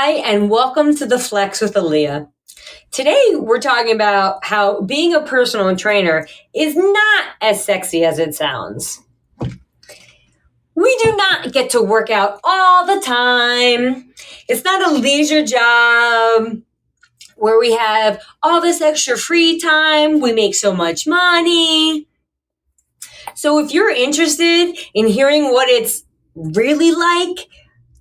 Hi, and welcome to the Flex with Aaliyah. Today, we're talking about how being a personal trainer is not as sexy as it sounds. We do not get to work out all the time. It's not a leisure job where we have all this extra free time. We make so much money. So if you're interested in hearing what it's really like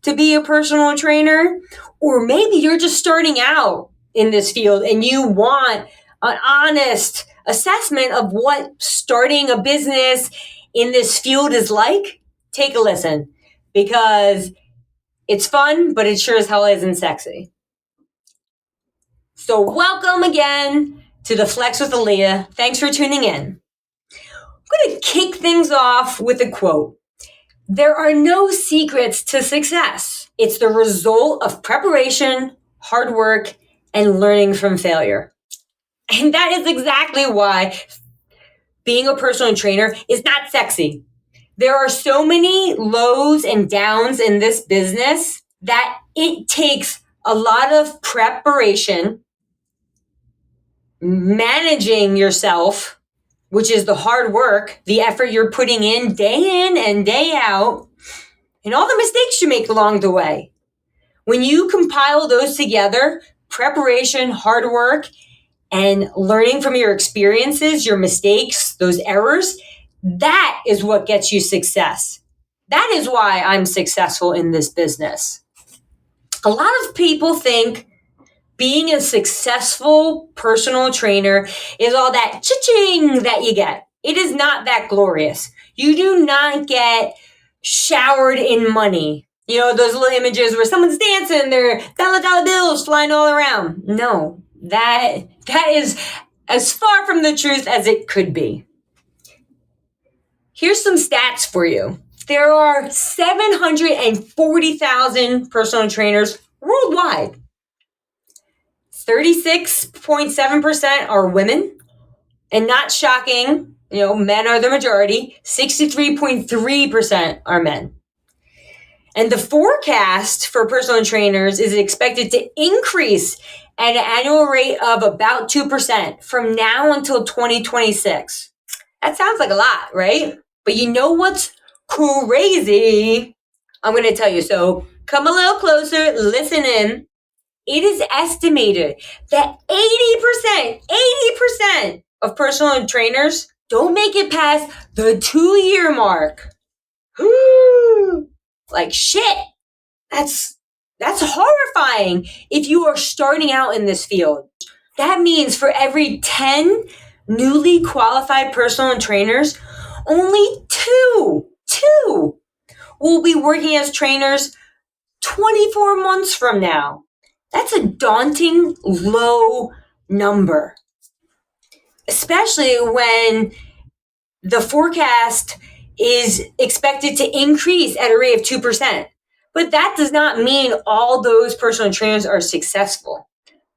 to be a personal trainer, or maybe you're just starting out in this field and you want an honest assessment of what starting a business in this field is like, take a listen because it's fun, but it sure as hell isn't sexy. So welcome again to the Flex with Aaliyah. Thanks for tuning in. I'm going to kick things off with a quote. There are no secrets to success. It's the result of preparation, hard work, and learning from failure. And that is exactly why being a personal trainer is not sexy. There are so many lows and downs in this business that it takes a lot of preparation, managing yourself, which is the hard work, the effort you're putting in and day out, and all the mistakes you make along the way. When you compile those together, preparation, hard work, and learning from your experiences, your mistakes, those errors, that is what gets you success. That is why I'm successful in this business. A lot of people think being a successful personal trainer is all that cha-ching that you get. It is not that glorious. You do not get showered in money. You know, those little images where someone's dancing, their dollar bills flying all around. No, that is as far from the truth as it could be. Here's some stats for you. There are 740,000 personal trainers worldwide. 36.7% are women, and not shocking, men are the majority. 63.3% are men. And the forecast for personal trainers is expected to increase at an annual rate of about 2% from now until 2026. That sounds like a lot, right? But you know what's crazy? I'm going to tell you. So come a little closer, listen in. It is estimated that 80% of personal trainers don't make it past the 2-year mark. Like shit. That's horrifying if you are starting out in this field. That means for every 10 newly qualified personal trainers, only two will be working as trainers 24 months from now. That's a daunting low number, especially when the forecast is expected to increase at a rate of 2%. But that does not mean all those personal trainers are successful.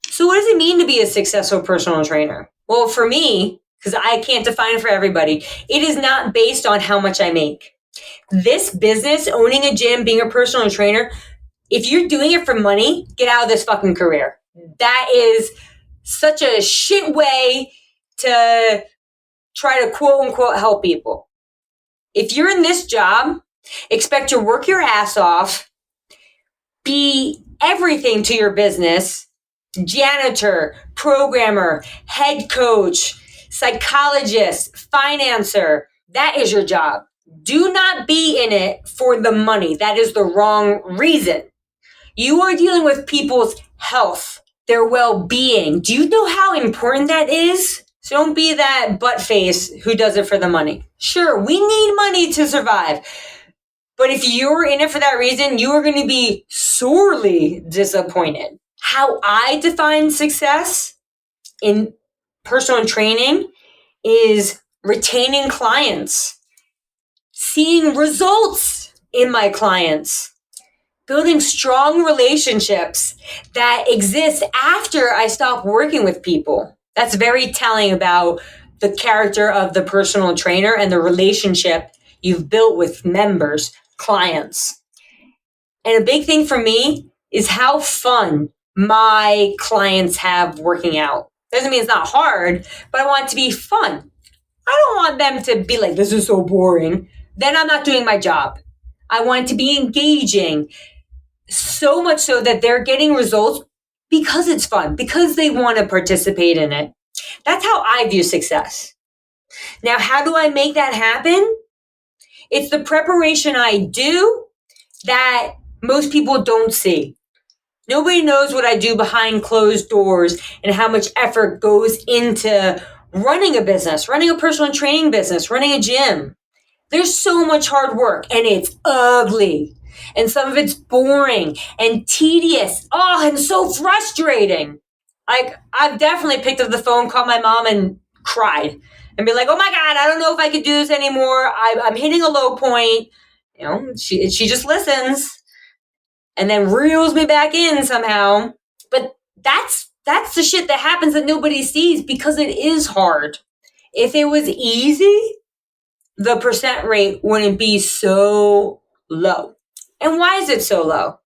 So what does it mean to be a successful personal trainer? Well, for me, because I can't define it for everybody, it is not based on how much I make. This business, owning a gym, being a personal trainer, if you're doing it for money, get out of this fucking career. That is such a shit way to try to quote unquote help people. If you're in this job, expect to work your ass off, be everything to your business, janitor, programmer, head coach, psychologist, financer. That is your job. Do not be in it for the money. That is the wrong reason. You are dealing with people's health, their well-being. Do you know how important that is? So don't be that butt face who does it for the money. Sure, we need money to survive. But if you're in it for that reason, you are going to be sorely disappointed. How I define success in personal training is retaining clients, seeing results in my clients, building strong relationships that exist after I stop working with people. That's very telling about the character of the personal trainer and the relationship you've built with members, clients. And a big thing for me is how fun my clients have working out. Doesn't mean it's not hard, but I want it to be fun. I don't want them to be like, this is so boring. Then I'm not doing my job. I want it to be engaging, so much so that they're getting results because it's fun, because they want to participate in it. That's how I view success. Now, how do I make that happen? It's the preparation I do that most people don't see. Nobody knows what I do behind closed doors and how much effort goes into running a business, running a personal training business, running a gym. There's so much hard work and it's ugly. And some of it's boring and tedious. Oh, and so frustrating. Like, I've definitely picked up the phone, called my mom, and cried. And be like, oh my God, I don't know if I could do this anymore. I'm hitting a low point. You know, she just listens and then reels me back in somehow. But that's the shit that happens that nobody sees because it is hard. If it was easy, the percent rate wouldn't be so low. And why is it so low?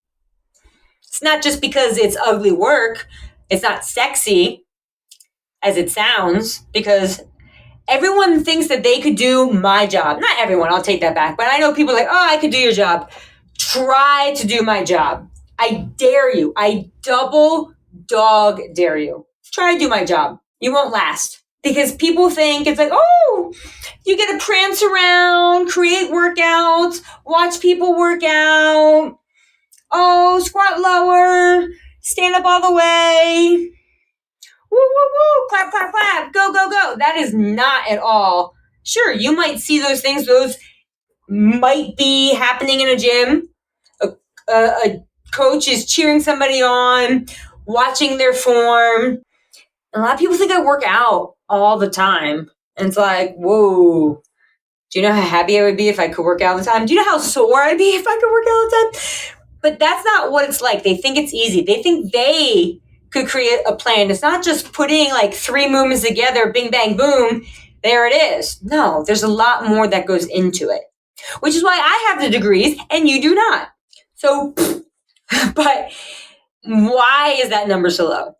It's not just because it's ugly work. It's not sexy as it sounds, because everyone thinks that they could do my job. Not everyone, I'll take that back. But I know people like, oh, I could do your job. Try to do my job. I dare you. I double dog dare you. Try to do my job. You won't last. Because people think it's like, oh, you get to prance around, create workouts, watch people work out. Oh, squat lower, stand up all the way. Woo, woo, woo, clap, clap, clap, go, go, go. That is not at all. Sure, you might see those things. Those might be happening in a gym. A coach is cheering somebody on, watching their form. A lot of people think I work out all the time. And it's like, whoa. Do you know how happy I would be if I could work out all the time? Do you know how sore I'd be if I could work out all the time? But that's not what it's like. They think it's easy. They think they could create a plan. It's not just putting like 3 movements together, bing, bang, boom, there it is. No, there's a lot more that goes into it, which is why I have the degrees and you do not. So, but why is that number so low?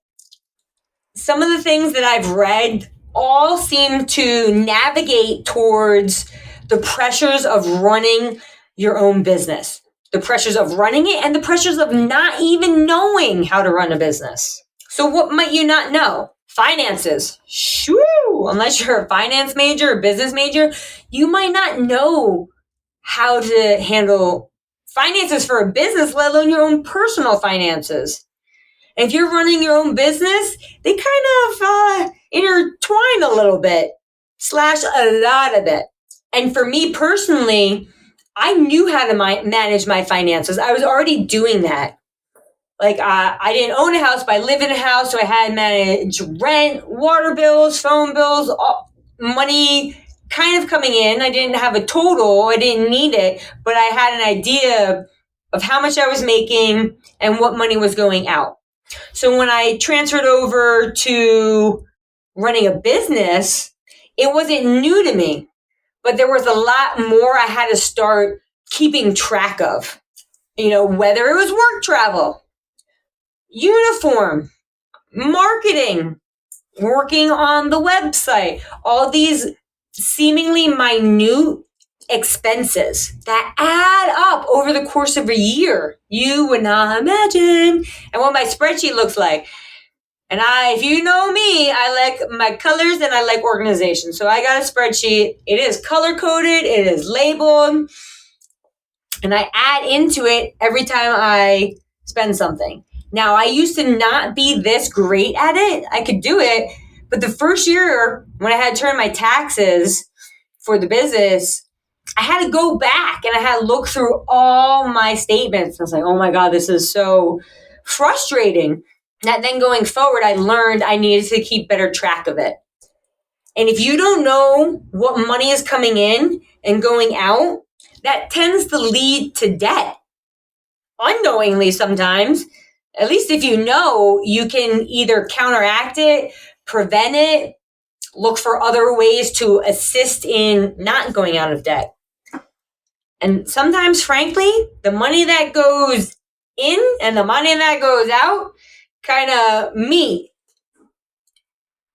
Some of the things that I've read all seem to navigate towards the pressures of running your own business, the pressures of running it, and the pressures of not even knowing how to run a business. So what might you not know? Finances. Shoo! Unless you're a finance major or business major, you might not know how to handle finances for a business, let alone your own personal finances. And if you're running your own business, they kind of intertwine a little bit, / a lot of it. And for me personally, I knew how to manage my finances. I was already doing that. Like, I didn't own a house, but I lived in a house, so I had to manage rent, water bills, phone bills, money kind of coming in. I didn't have a total. I didn't need it, but I had an idea of how much I was making and what money was going out. So when I transferred over to running a business, it wasn't new to me, but there was a lot more I had to start keeping track of. You know, whether it was work travel, uniform, marketing, working on the website, all these seemingly minute expenses that add up over the course of a year. You would not imagine. And what my spreadsheet looks like. And if you know me, I like my colors and I like organization. So I got a spreadsheet. It is color coded. It is labeled. And I add into it every time I spend something. Now, I used to not be this great at it. I could do it. But the first year when I had to turn my taxes for the business, I had to go back and I had to look through all my statements. I was like, oh my God, this is so frustrating. That then going forward, I learned I needed to keep better track of it. And if you don't know what money is coming in and going out, that tends to lead to debt. Unknowingly sometimes. At least if you know, you can either counteract it, prevent it, look for other ways to assist in not going out of debt. And sometimes, frankly, the money that goes in and the money that goes out kind of meet.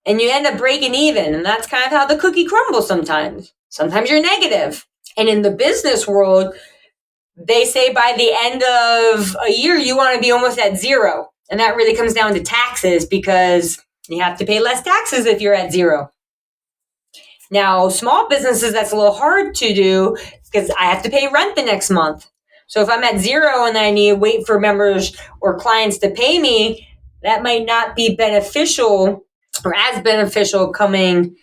And you end up breaking even. And that's kind of how the cookie crumbles sometimes. Sometimes you're negative. And in the business world, they say by the end of a year, you want to be almost at zero. And that really comes down to taxes because you have to pay less taxes if you're at zero. Now, small businesses, that's a little hard to do because I have to pay rent the next month. So if I'm at zero and I need to wait for members or clients to pay me, that might not be beneficial or as beneficial coming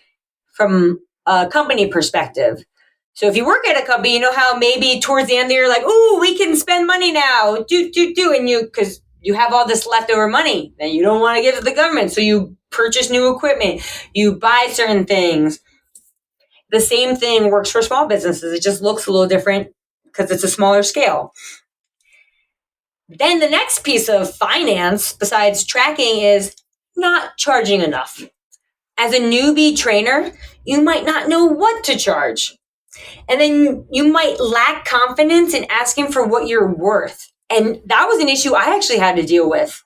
from a company perspective. So if you work at a company, you know how maybe towards the end of the year, like, ooh, we can spend money now, and because you have all this leftover money that you don't want to give to the government. So you purchase new equipment, you buy certain things. The same thing works for small businesses. It just looks a little different because it's a smaller scale. Then the next piece of finance, besides tracking, is not charging enough. As a newbie trainer, you might not know what to charge. And then you might lack confidence in asking for what you're worth. And that was an issue I actually had to deal with.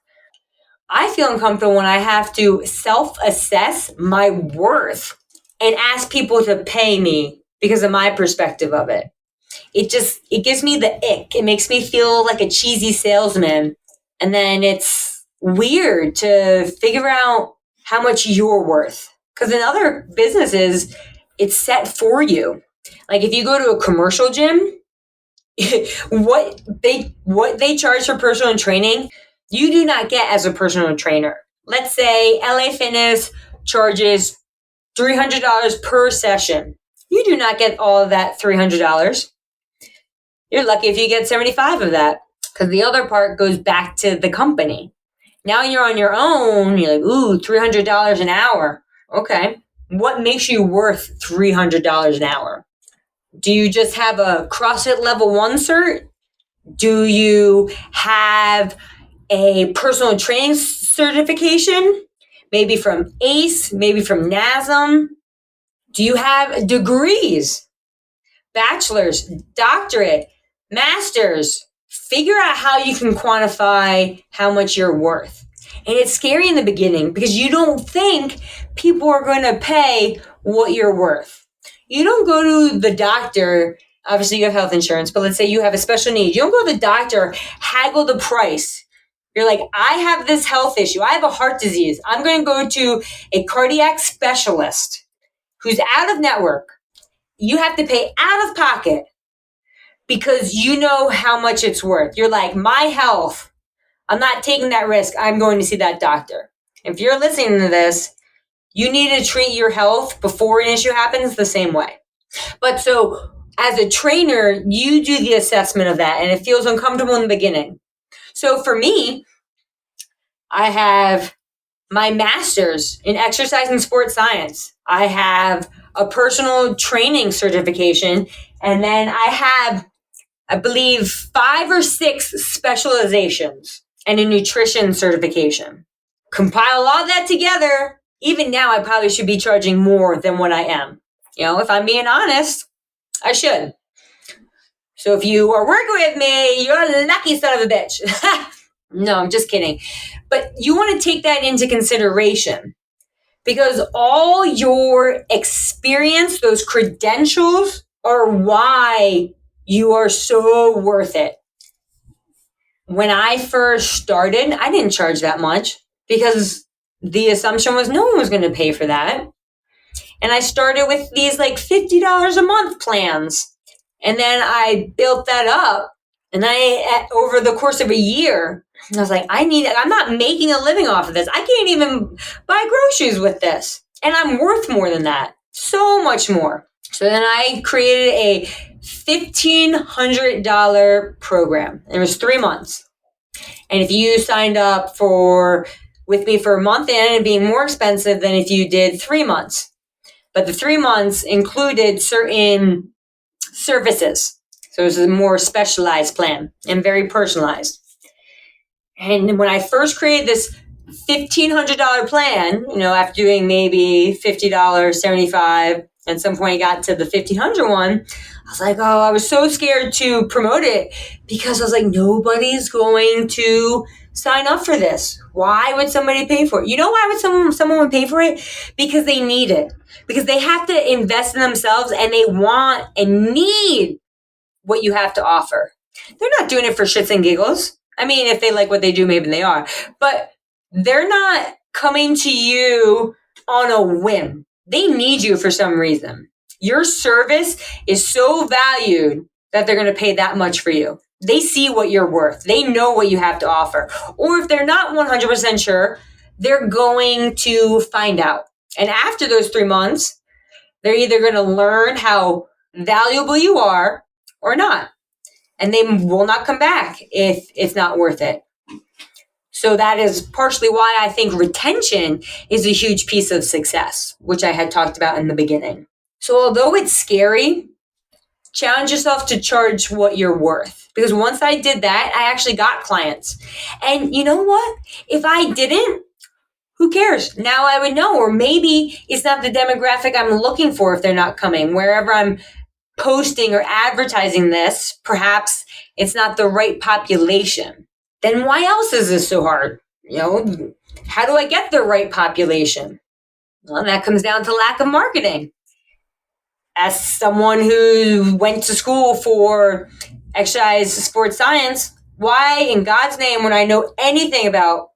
I feel uncomfortable when I have to self-assess my worth and ask people to pay me because of my perspective of it. It gives me the ick. It makes me feel like a cheesy salesman. And then it's weird to figure out how much you're worth. Because in other businesses, it's set for you. Like if you go to a commercial gym, what they charge for personal training, you do not get as a personal trainer. Let's say LA Fitness charges $300 per session. You do not get all of that $300. You're lucky if you get 75 of that because the other part goes back to the company. Now you're on your own. You're like, ooh, $300 an hour. Okay. What makes you worth $300 an hour? Do you just have a CrossFit level 1 cert? Do you have a personal training certification? Maybe from ACE, maybe from NASM. Do you have degrees? Bachelor's, doctorate, master's. Figure out how you can quantify how much you're worth. And it's scary in the beginning because you don't think people are going to pay what you're worth. You don't go to the doctor. Obviously, you have health insurance, but let's say you have a special need. You don't go to the doctor, haggle the price. You're like, I have this health issue. I have a heart disease. I'm going to go to a cardiac specialist who's out of network. You have to pay out of pocket because you know how much it's worth. You're like, my health, I'm not taking that risk. I'm going to see that doctor. If you're listening to this, you need to treat your health before an issue happens the same way. But so as a trainer, you do the assessment of that and it feels uncomfortable in the beginning. So for me, I have my master's in exercise and sports science. I have a personal training certification. And then I have, I believe, 5 or 6 specializations and a nutrition certification. Compile all that together. Even now, I probably should be charging more than what I am. You know, if I'm being honest, I should. So if you are working with me, you're a lucky son of a bitch. No, I'm just kidding. But you want to take that into consideration because all your experience, those credentials are why you are so worth it. When I first started, I didn't charge that much because the assumption was no one was going to pay for that. And I started with these like $50 a month plans. And then I built that up. And over the course of a year, I was like, I'm not making a living off of this. I can't even buy groceries with this. And I'm worth more than that. So much more. So then I created a $1,500 program. It was 3 months. And if you signed up with me for a month, it ended up being more expensive than if you did 3 months. But the 3 months included certain services. So it was a more specialized plan and very personalized. And when I first created this $1,500 plan, after doing maybe $50, $75, At some point, I got to the 1,500 one. I was like, oh, I was so scared to promote it because I was like, nobody's going to sign up for this. Why would somebody pay for it? You know why would someone would pay for it? Because they need it. Because they have to invest in themselves and they want and need what you have to offer. They're not doing it for shits and giggles. I mean, if they like what they do, maybe they are. But they're not coming to you on a whim. They need you for some reason. Your service is so valued that they're going to pay that much for you. They see what you're worth. They know what you have to offer. Or if they're not 100% sure, they're going to find out. And after those 3 months, they're either going to learn how valuable you are or not. And they will not come back if it's not worth it. So that is partially why I think retention is a huge piece of success, which I had talked about in the beginning. So although it's scary, challenge yourself to charge what you're worth. Because once I did that, I actually got clients. And you know what? If I didn't, who cares? Now I would know. Or maybe it's not the demographic I'm looking for if they're not coming. Wherever I'm posting or advertising this, perhaps it's not the right population. Then why else is this so hard? How do I get the right population? Well, that comes down to lack of marketing. As someone who went to school for exercise sports science, why in God's name would I know anything about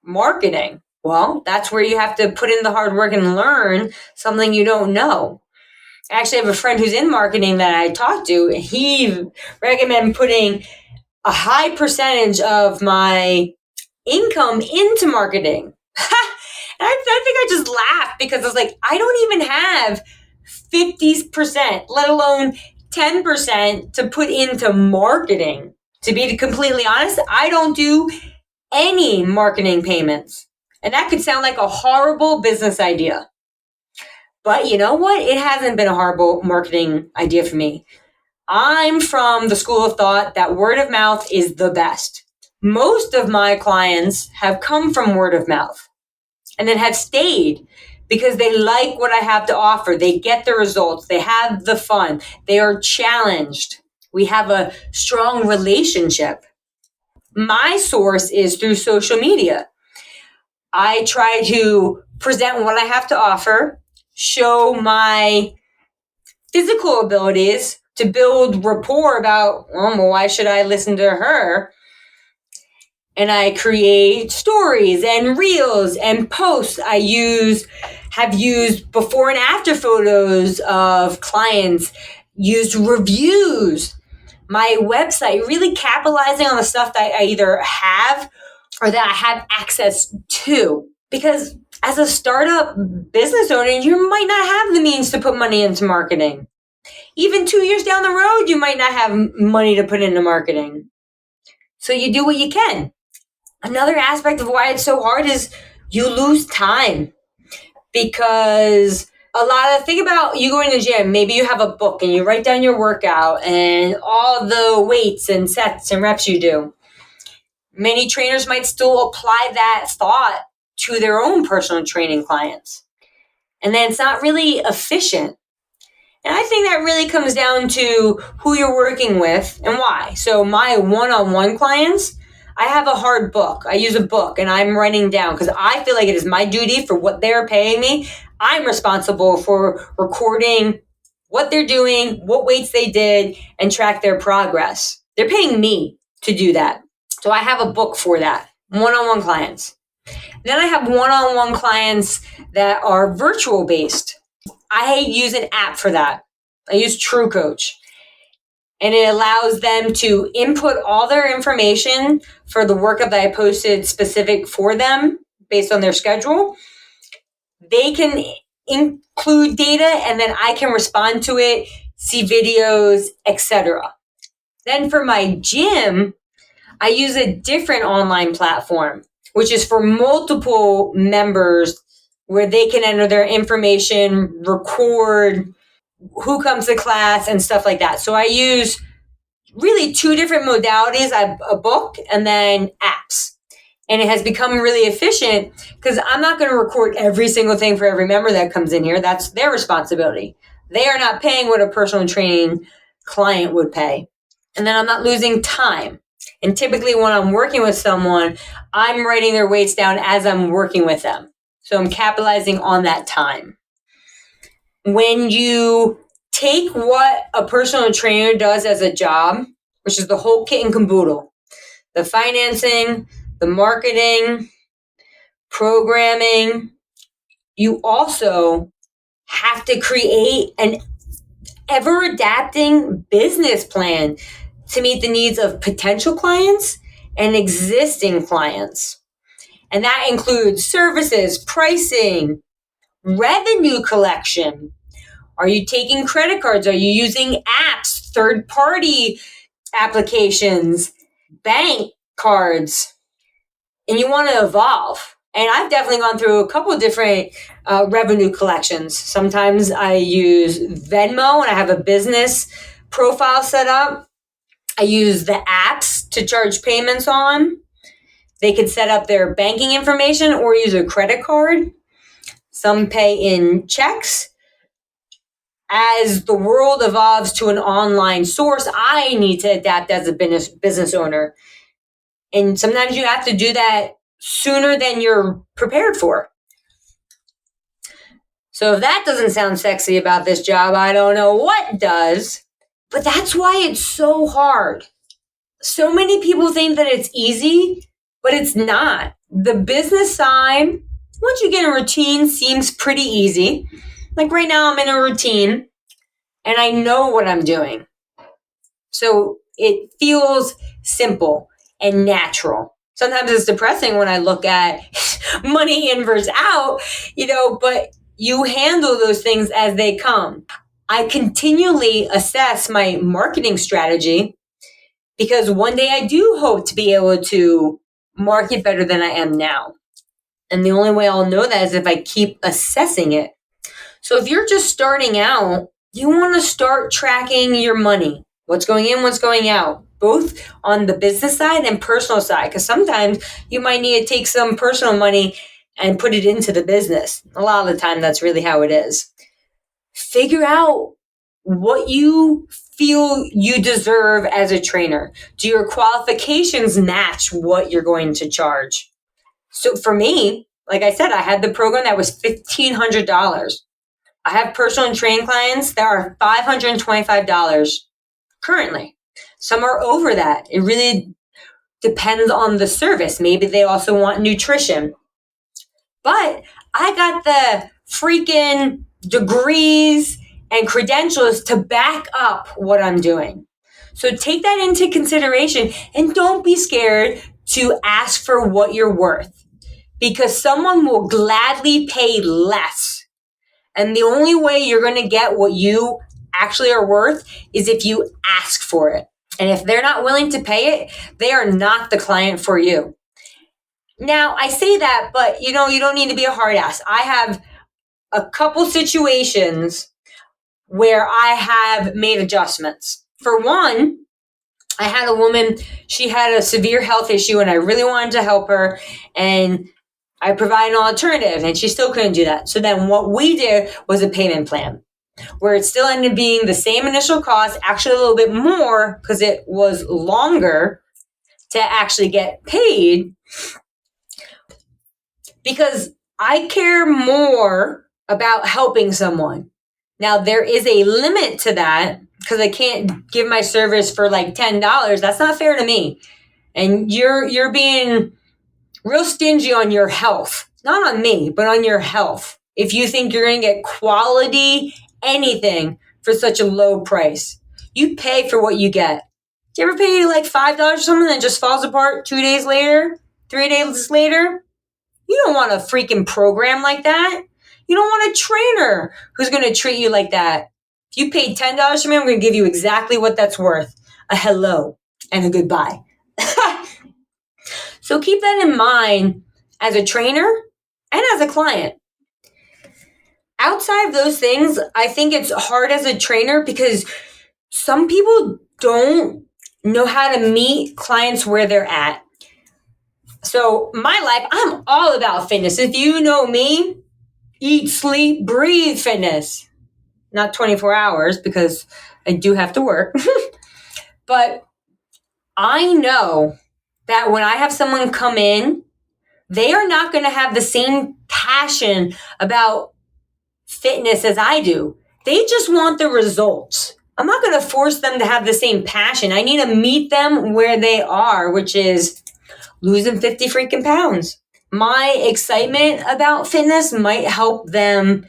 marketing? Well, that's where you have to put in the hard work and learn something you don't know. I actually have a friend who's in marketing that I talked to, and he recommended putting a high percentage of my income into marketing. And I think I just laughed because I was like, I don't even have 50%, let alone 10% to put into marketing. To be completely honest, I don't do any marketing payments. And that could sound like a horrible business idea. But you know what? It hasn't been a horrible marketing idea for me. I'm from the school of thought that word of mouth is the best. Most of my clients have come from word of mouth and then have stayed because they like what I have to offer. They get the results. They have the fun. They are challenged. We have a strong relationship. My source is through social media. I try to present what I have to offer, show my physical abilities to build rapport about, well, why should I listen to her? And I create stories and reels and posts. I have used before and after photos of clients, used reviews, my website, really capitalizing on the stuff that I either have or that I have access to. Because as a startup business owner, you might not have the means to put money into marketing. Even 2 years down the road, you might not have money to put into marketing. So you do what you can. Another aspect of why it's so hard is you lose time. Because think about you going to the gym, maybe you have a book and you write down your workout and all the weights and sets and reps you do. Many trainers might still apply that thought to their own personal training clients. And then it's not really efficient. And I think that really comes down to who you're working with and why. So my one-on-one clients, I have a hard book. I use a book and I'm writing down because I feel like it is my duty for what they're paying me. I'm responsible for recording what they're doing, what weights they did, and track their progress. They're paying me to do that. So I have a book for that, one-on-one clients. Then I have one-on-one clients that are virtual based. I use an app for that. I use True Coach. And it allows them to input all their information for the workup that I posted specific for them based on their schedule. They can include data and then I can respond to it, see videos, etc. Then for my gym, I use a different online platform, which is for multiple members where they can enter their information, record who comes to class and stuff like that. So I use really two different modalities, a book and then apps. And it has become really efficient because I'm not going to record every single thing for every member that comes in here. That's their responsibility. They are not paying what a personal training client would pay. And then I'm not losing time. And typically when I'm working with someone, I'm writing their weights down as I'm working with them. So I'm capitalizing on that time. When you take what a personal trainer does as a job, which is the whole kit and caboodle, the financing, the marketing, programming, you also have to create an ever adapting business plan to meet the needs of potential clients and existing clients. And that includes services, pricing, revenue collection. Are you taking credit cards? Are you using apps, third-party applications, bank cards? And you want to evolve. And I've definitely gone through a couple of different revenue collections. Sometimes I use Venmo and I have a business profile set up. I use the apps to charge payments on. They can set up their banking information or use a credit card. Some pay in checks. As the world evolves to an online source, I need to adapt as a business owner. And sometimes you have to do that sooner than you're prepared for. So if that doesn't sound sexy about this job, I don't know what does. But that's why it's so hard. So many people think that it's easy, but it's not. The business side, once you get a routine, seems pretty easy. Like right now, I'm in a routine and I know what I'm doing. So it feels simple and natural. Sometimes it's depressing when I look at money in versus out, but you handle those things as they come. I continually assess my marketing strategy because one day I do hope to be able to market better than I am now. And the only way I'll know that is if I keep assessing it. So if you're just starting out, you want to start tracking your money. What's going in, what's going out, both on the business side and personal side. Because sometimes you might need to take some personal money and put it into the business. A lot of the time, that's really how it is. Figure out what you feel you deserve as a trainer. Do your qualifications match what you're going to charge? So for me, like I said, I had the program that was $1,500. I have personal and training clients that are $525 currently. Some are over that. It really depends on the service. Maybe they also want nutrition. But I got the freaking degrees and credentials to back up what I'm doing. So take that into consideration and don't be scared to ask for what you're worth because someone will gladly pay less. And the only way you're going to get what you actually are worth is if you ask for it. And if they're not willing to pay it, they are not the client for you. Now, I say that, but you don't need to be a hard ass. I have a couple situations where I have made adjustments. For one, I had a woman, she had a severe health issue and I really wanted to help her and I provided an alternative and she still couldn't do that. So then what we did was a payment plan where it still ended up being the same initial cost, actually a little bit more because it was longer to actually get paid because I care more about helping someone. Now, there is a limit to that because I can't give my service for like $10. That's not fair to me. And you're being real stingy on your health. Not on me, but on your health. If you think you're going to get quality anything for such a low price, you pay for what you get. Do you ever pay like $5 for something that just falls apart 2 days later, 3 days later? You don't want a freaking program like that. You don't want a trainer who's going to treat you like that. If you paid $10 for me, I'm going to give you exactly what that's worth. A hello and a goodbye. So keep that in mind as a trainer and as a client. Outside of those things, I think it's hard as a trainer because some people don't know how to meet clients where they're at. So my life, I'm all about fitness. If you know me, eat, sleep, breathe fitness. not 24 hours because I do have to work. But I know that when I have someone come in, they are not going to have the same passion about fitness as I do. They just want the results. I'm not going to force them to have the same passion. I need to meet them where they are, which is losing 50 freaking pounds. My excitement about fitness might help them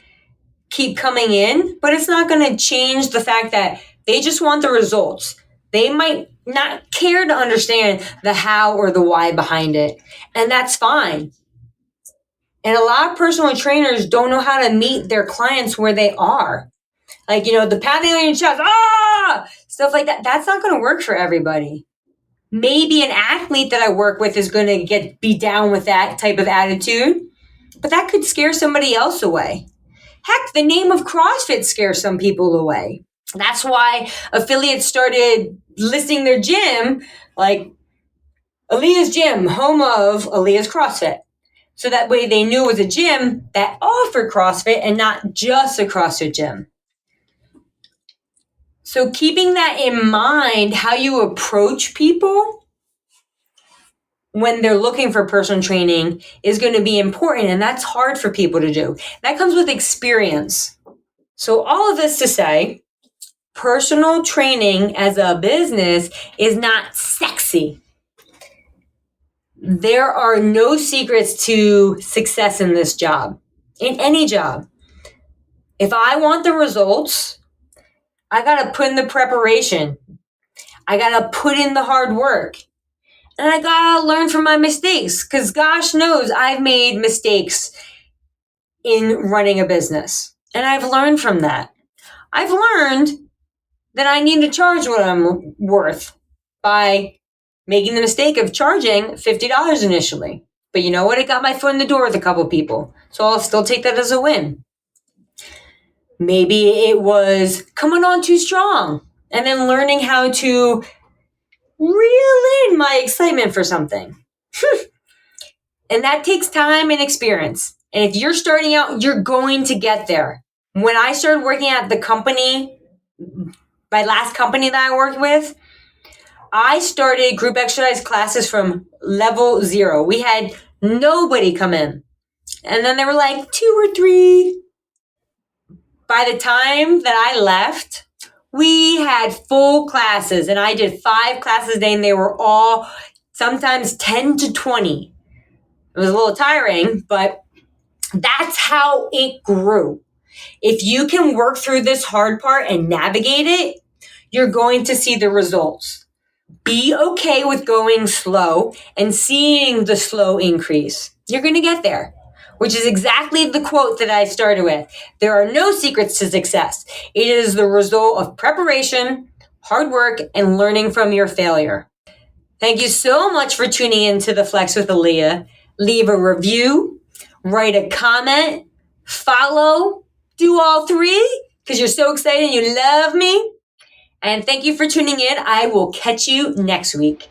keep coming in, but it's not going to change the fact that they just want the results. They might not care to understand the how or the why behind it, and that's fine. And a lot of personal trainers don't know how to meet their clients where they are. Like, the pounding on your chest, stuff like that. That's not going to work for everybody. Maybe an athlete that I work with is going to be down with that type of attitude, but that could scare somebody else away. Heck, the name of CrossFit scares some people away. That's why affiliates started listing their gym like Aaliyah's Gym, home of Aaliyah's CrossFit. So that way they knew it was a gym that offered CrossFit and not just a CrossFit gym. So keeping that in mind, how you approach people when they're looking for personal training is going to be important, and that's hard for people to do. That comes with experience. So all of this to say, personal training as a business is not sexy. There are no secrets to success in this job, in any job. If I want the results, I got to put in the preparation. I got to put in the hard work. And I got to learn from my mistakes, because gosh knows I've made mistakes in running a business. And I've learned from that. I've learned that I need to charge what I'm worth by making the mistake of charging $50 initially. But you know what? It got my foot in the door with a couple people. So I'll still take that as a win. Maybe it was coming on too strong and then learning how to reel in my excitement for something. And that takes time and experience. And if you're starting out, you're going to get there. When I started working at the company, my last company that I worked with, I started group exercise classes from level 0. We had nobody come in. And then there were like 2 or 3. By the time that I left, we had full classes, and I did 5 classes a day, and they were all sometimes 10 to 20. It was a little tiring, but that's how it grew. If you can work through this hard part and navigate it, you're going to see the results. Be okay with going slow and seeing the slow increase. You're going to get there, which is exactly the quote that I started with. There are no secrets to success. It is the result of preparation, hard work, and learning from your failure. Thank you so much for tuning in to The Flex with Aaliyah. Leave a review, write a comment, follow, do all 3 because you're so excited and you love me. And thank you for tuning in. I will catch you next week.